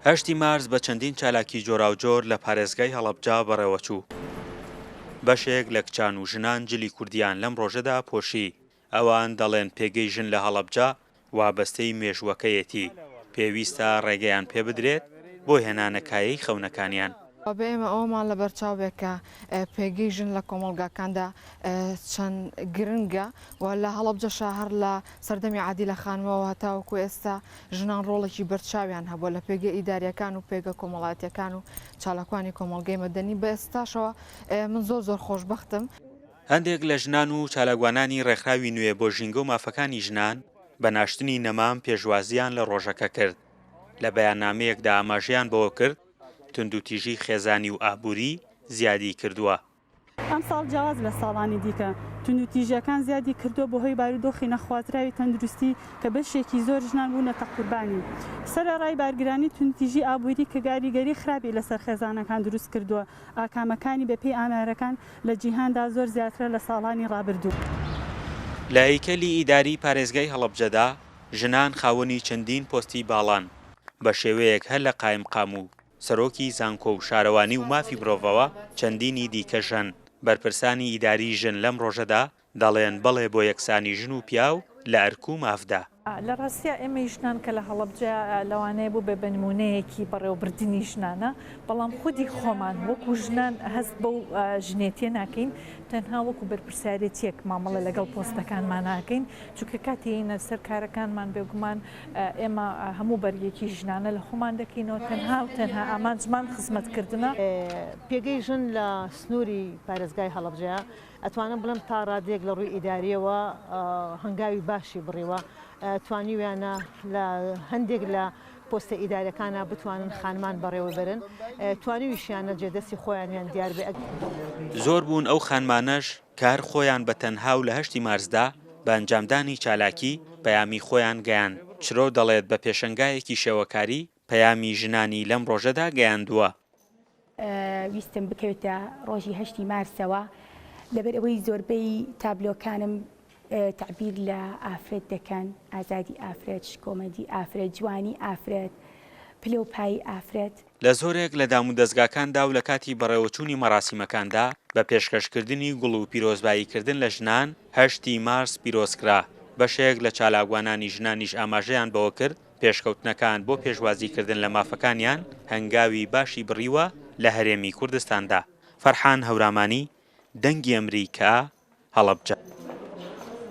هەشتی مارس بە چەندین چالاکی جۆراوجۆر لە پارێزگای هەڵەبجا بەڕێوەچوو. بەشێک لە کچان و ژنان جلی کوردیان لەم ڕۆژەدا پۆشی. ئەوان دەڵێن پێگەی ژن لە هەڵەبجا وابەستەی مێژووەکەیەتی، پێویستە ڕێگەیان پێ بدرێت بۆ هێنانەکایەی خەونەکانیان. بێمە ئەومان لە بەرچاوێکە پێگەی ژن لە کۆمەڵگاکاندا چەند گرنگە و لە هەڵەبجەشە هەر لە سەردەمی عادیلە خانمەوە هەتاوەکو ئێستا ژنان ڕۆڵێکی بەرچاویان هەبووە لە پێگە ئیداریەکان و پێگە کۆمەڵایەتیەکان و چالاکوانی کۆمەڵگەی مەدەنی بە ئێستاشەوە من زۆر خۆشبەختم. هەندێک لە ژنان و چالاکوانانی ڕێکخراوی نوێ بۆ ژینگە و مافەکانی ژنان بە ناشتنی نەمام پێشوازیان لە ڕۆژەکە کرد. لە بەیاننامەیەکدا ئاماژەیان بەوە کرد توندوتیژی خێزانی و ئابووری زیادی کردووە. ئەم ساڵ جیاواز لە ساڵانی دیکە توندوتیژیەکان زیادی کردووە بۆ هۆی بارودۆخی نەخواتراوی تەندروستی کە بەشێکی زۆر ژنان بوونەتە قوربانی. سەرەڕای بارگرانی توندوتیژی ئابووری کە کاریگەری خراپی لەسەر خێزانەکان دروست کردووە، ئاکامەکانی بەپێی ئامارەکان لە جیهاندا زۆر زیاترە لە ساڵانی ڕابردوو. لە هەیکەلی ئیداری پارێزگای هەڵەبجەدا ژنان خاوەنی چەندین پۆستی باڵان بە شێوەیەک هەر لە قایمقام و سەرۆکی زانکۆ و شارەوانی و مافی مرۆڤەوە چەندینی دیکە ژن. بەرپرسانی ئیداری ژن لەم ڕۆژەدا دەڵێن بەڵێ بۆ یەکسانی ژن و پیاو لە ئەرک و مافدا. لە ڕاستیە ئێمە ژنان کە لە هەڵەبجە لەوانەیە بوو بە نمونەیەکی بەڕێوەبردننی ژنانە، بەڵام خودی خۆمان وەکو ژنان هەست بەو ژنێتیە ناکەین، تەنها وەکو بەرپرسارەتیەک مامەڵە لەگەڵ پۆستەکانمان ناکەین، چونکە کاتێنە سەر کارەکانمان بێگومان ئێمە هەموو بەرگێکی ژنانە لە خۆمان دەکەینەوە، تەنها و تەنها ئامانجمان خزمەتکردنە. پێگەی ژن لە سنووری پارێزگای هەڵەبجە ئەتوانم بڵم تا ڕادێک لە ڕووی ئیداریەوە هەنگاوی باشی بڕیوە، توانیویانە لە هەندێک لە پۆستە ئیدارەکانە بتوانن خانمان بەڕێوە برن، توانیویشیانە جێدەستی خۆیانیان دیار بێ. زۆر بوون ئەو خانمانەش کار خۆیان بە تەنها و لە هەشتی مارسدا بە ئەنجامدانی چالاکی پەیامی خۆیان گەیان. چرۆ دەڵێت بە پێشەنگایەکی شێوەکاری پەیامی ژنانی لەم ڕۆژەدا گەیاندووە. ویستم بکەوێتە ڕۆژی هەشتی مارسەوە لەبەر ئەوەی زۆربەی تابلۆکانم تعبیر لە ئافرەت دەکەن، ئازادی ئافرەت، کۆمەدی ئافرەت، جوانی ئافرەت، پلە و پای ئافرەت. لە زۆرێک لە دام و دەستگاکاندا و لە کاتی بەڕێوەچوونی مەراسیمەکاندا بە پێشکەشکردنی گوڵ و پیرۆزباییکردن لە ژنان هەشتی مارس پیرۆزکرا. بەشێک لە چالاکوانانی ژنانیش ئاماژەیان بەوە کرد پێشکەوتنەکان بۆ پێشوازیکردن لە مافەکانیان هەنگاوی باشی بڕیوە لە هەرێمی کوردستاندا. فەرحان هەورامانی، دەنگی ئەمریکا، هەڵەبجە.